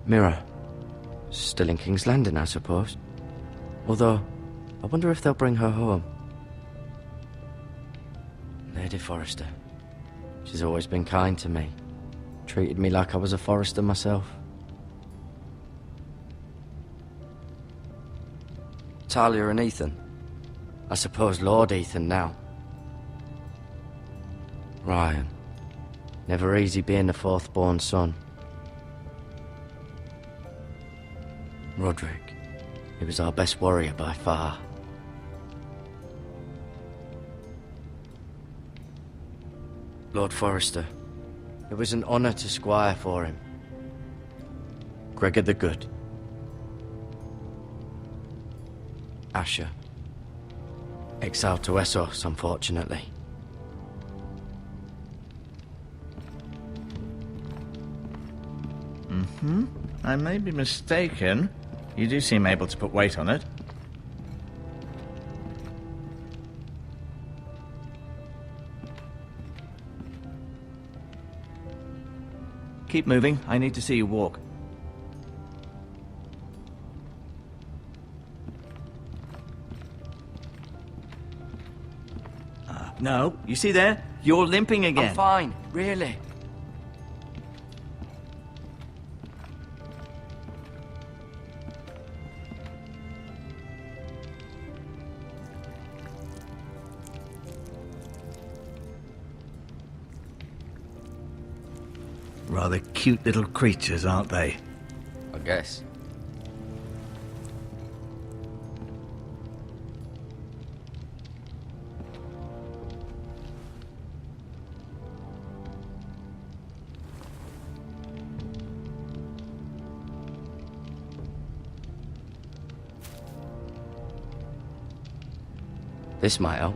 Mirror. Still in King's Landing, I suppose. Although, I wonder if they'll bring her home. Lady Forrester. She's always been kind to me. Treated me like I was a Forrester myself. Talia and Ethan. I suppose Lord Ethan now. Ryan. Never easy being the fourth-born son. Roderick. He was our best warrior by far. Lord Forrester. It was an honor to squire for him. Gregor the Good. Asher. Exiled to Essos, unfortunately. I may be mistaken. You do seem able to put weight on it. Keep moving. I need to see you walk. No, you see there? You're limping again. I'm fine, really. Rather cute little creatures, aren't they? I guess. This might help.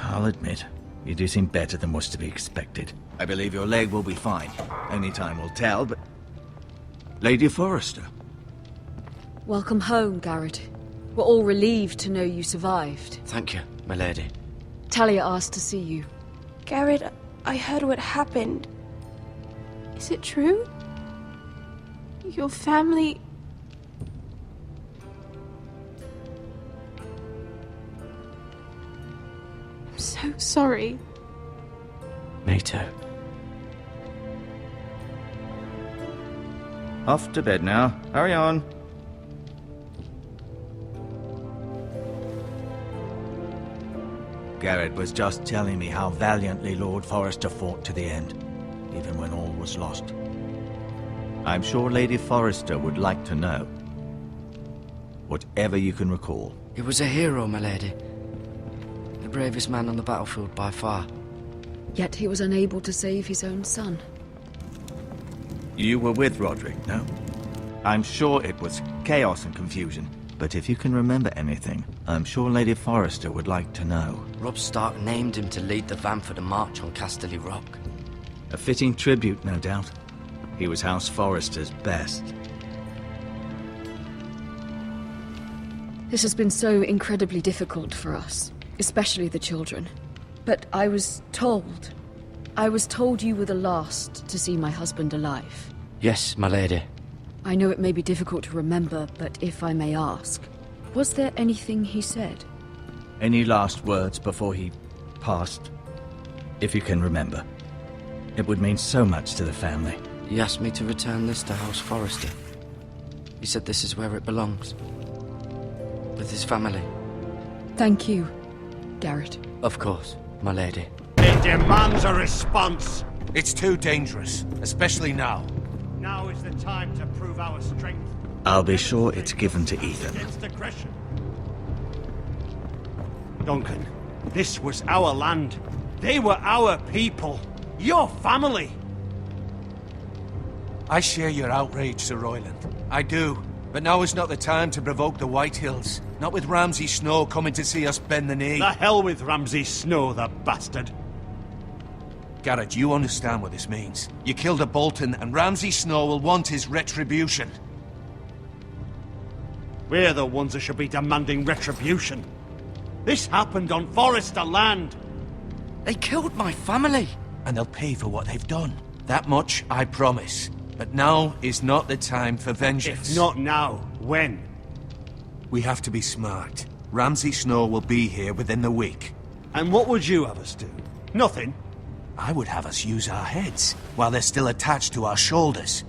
I'll admit, you do seem better than was to be expected. I believe your leg will be fine. Only time will tell, but... Lady Forrester. Welcome home, Garrett. We're all relieved to know you survived. Thank you, my lady. Talia asked to see you. Garrett, I heard what happened. Is it true? Your family... I'm so sorry. Me too. Off to bed now. Hurry on. Garrett was just telling me how valiantly Lord Forrester fought to the end, even when all was lost. I'm sure Lady Forrester would like to know. Whatever you can recall. He was a hero, my lady. The bravest man on the battlefield by far. Yet he was unable to save his own son. You were with Roderick, no? I'm sure it was chaos and confusion. But if you can remember anything, I'm sure Lady Forrester would like to know. Robb Stark named him to lead the van for the march on Casterly Rock. A fitting tribute, no doubt. He was House Forrester's best. This has been so incredibly difficult for us, especially the children. But I was told you were the last to see my husband alive. Yes, my lady. I know it may be difficult to remember, but if I may ask, was there anything he said? Any last words before he passed? If you can remember. It would mean so much to the family. He asked me to return this to House Forrester. He said this is where it belongs. With his family. Thank you, Garrett. Of course, my lady. It demands a response. It's too dangerous, especially now. Now is the time to prove our strength. I'll be sure it's given to Ethan. Against aggression. Duncan, this was our land. They were our people. Your family. I share your outrage, Sir Royland. I do. But now is not the time to provoke the Whitehills. Not with Ramsay Snow coming to see us bend the knee. The hell with Ramsay Snow, the bastard. Garrett, you understand what this means. You killed a Bolton, and Ramsay Snow will want his retribution. We're the ones that should be demanding retribution. This happened on Forrester land. They killed my family. And they'll pay for what they've done. That much I promise. But now is not the time for vengeance. If not now, when? We have to be smart. Ramsay Snow will be here within the week. And what would you have us do? Nothing? I would have us use our heads, while they're still attached to our shoulders.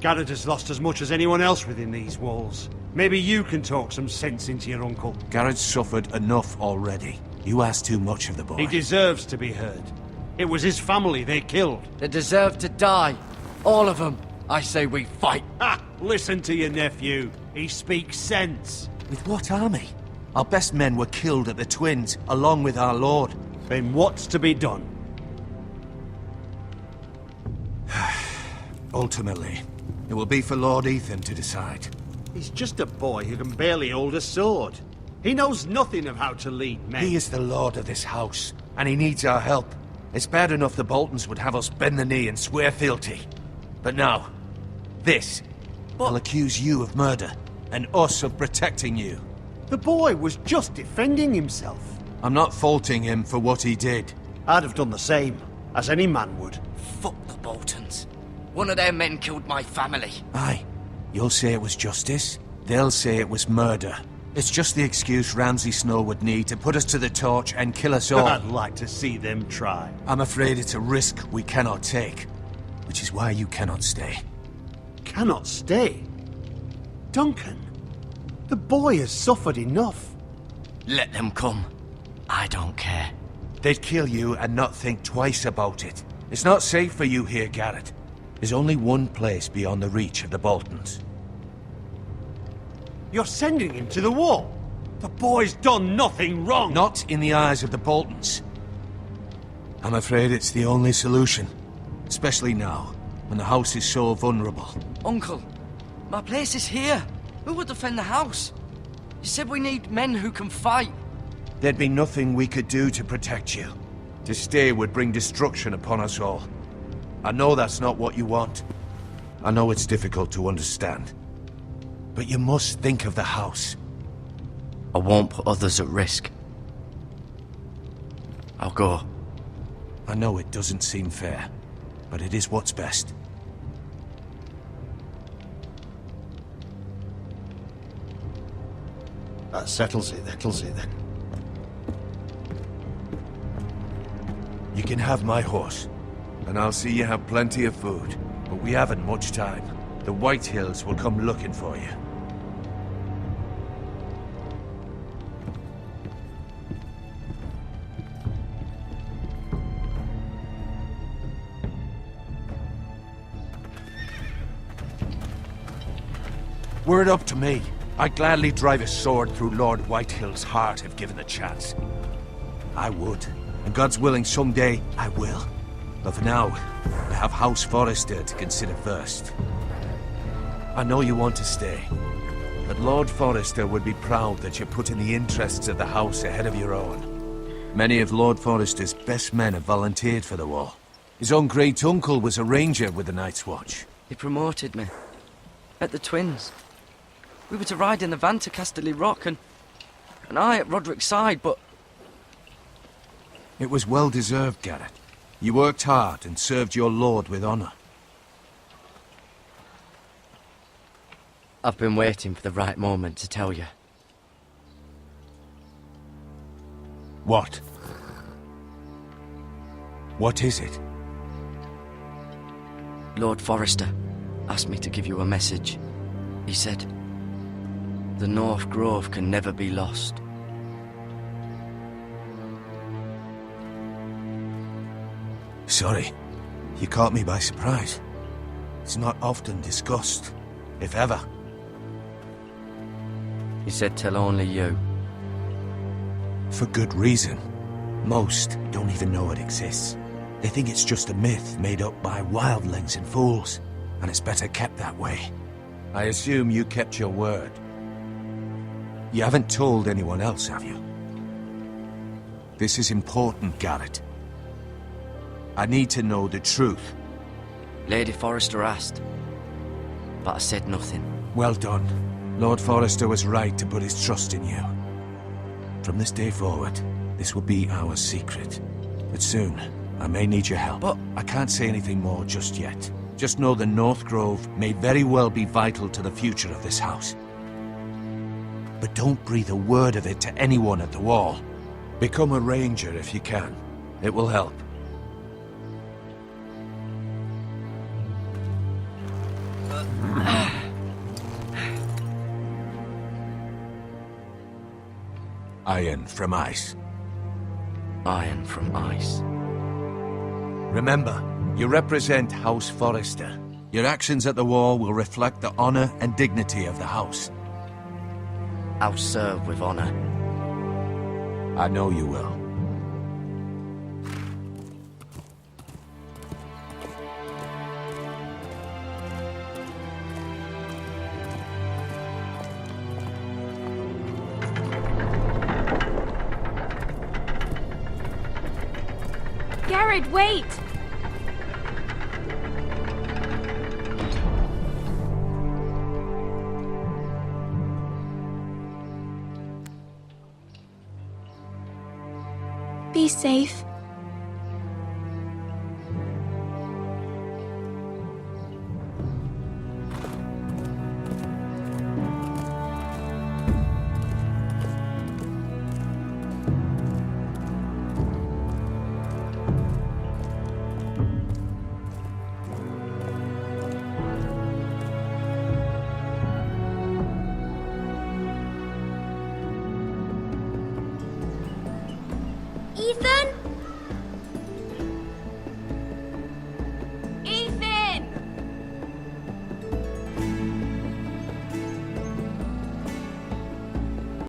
Garrett has lost as much as anyone else within these walls. Maybe you can talk some sense into your uncle. Garrett's suffered enough already. You ask too much of the boy. He deserves to be heard. It was his family they killed. They deserve to die. All of them. I say we fight. Ha! Listen to your nephew. He speaks sense. With what army? Our best men were killed at the Twins, along with our lord. Then what's to be done? Ultimately, it will be for Lord Ethan to decide. He's just a boy who can barely hold a sword. He knows nothing of how to lead men. He is the lord of this house, and he needs our help. It's bad enough the Boltons would have us bend the knee and swear fealty. But now, this will accuse you of murder, and us of protecting you. The boy was just defending himself. I'm not faulting him for what he did. I'd have done the same, as any man would. Fuck the Boltons. One of their men killed my family. Aye. You'll say it was justice. They'll say it was murder. It's just the excuse Ramsay Snow would need to put us to the torch and kill us all. I'd like to see them try. I'm afraid it's a risk we cannot take. Which is why you cannot stay. Cannot stay? Duncan, the boy has suffered enough. Let them come. I don't care. They'd kill you and not think twice about it. It's not safe for you here, Garrett. There's only one place beyond the reach of the Boltons. You're sending him to the wall. The boy's done nothing wrong. Not in the eyes of the Boltons. I'm afraid it's the only solution. Especially now, when the house is so vulnerable. Uncle, my place is here. Who will defend the house? You said we need men who can fight. There'd be nothing we could do to protect you. To stay would bring destruction upon us all. I know that's not what you want. I know it's difficult to understand. But you must think of the house. I won't put others at risk. I'll go. I know it doesn't seem fair, but it is what's best. That settles it then. You can have my horse, and I'll see you have plenty of food. But we haven't much time. The White Hills will come looking for you. Were it up to me, I'd gladly drive a sword through Lord Whitehill's heart if given the chance. I would, and God's willing someday I will. But for now, I have House Forrester to consider first. I know you want to stay, but Lord Forrester would be proud that you're putting the interests of the house ahead of your own. Many of Lord Forrester's best men have volunteered for the war. His own great-uncle was a ranger with the Night's Watch. He promoted me. At the Twins. We were to ride in the van to Casterly Rock, and I at Roderick's side, but... It was well-deserved, Garrett. You worked hard and served your lord with honor. I've been waiting for the right moment to tell you. What? What is it? Lord Forrester asked me to give you a message. He said, the North Grove can never be lost. Sorry. You caught me by surprise. It's not often discussed, if ever. He said tell only you. For good reason. Most don't even know it exists. They think it's just a myth made up by wildlings and fools, and it's better kept that way. I assume you kept your word. You haven't told anyone else, have you? This is important, Garrett. I need to know the truth. Lady Forrester asked, but I said nothing. Well done. Lord Forrester was right to put his trust in you. From this day forward, this will be our secret. But soon, I may need your help. But I can't say anything more just yet. Just know the North Grove may very well be vital to the future of this house. But don't breathe a word of it to anyone at the Wall. Become a ranger if you can. It will help. Iron from ice. iron from ice. Remember, you represent House Forrester. Your actions at the Wall will reflect the honor and dignity of the house. I'll serve with honor. I know you will. Garrett, wait! Be safe. Ethan?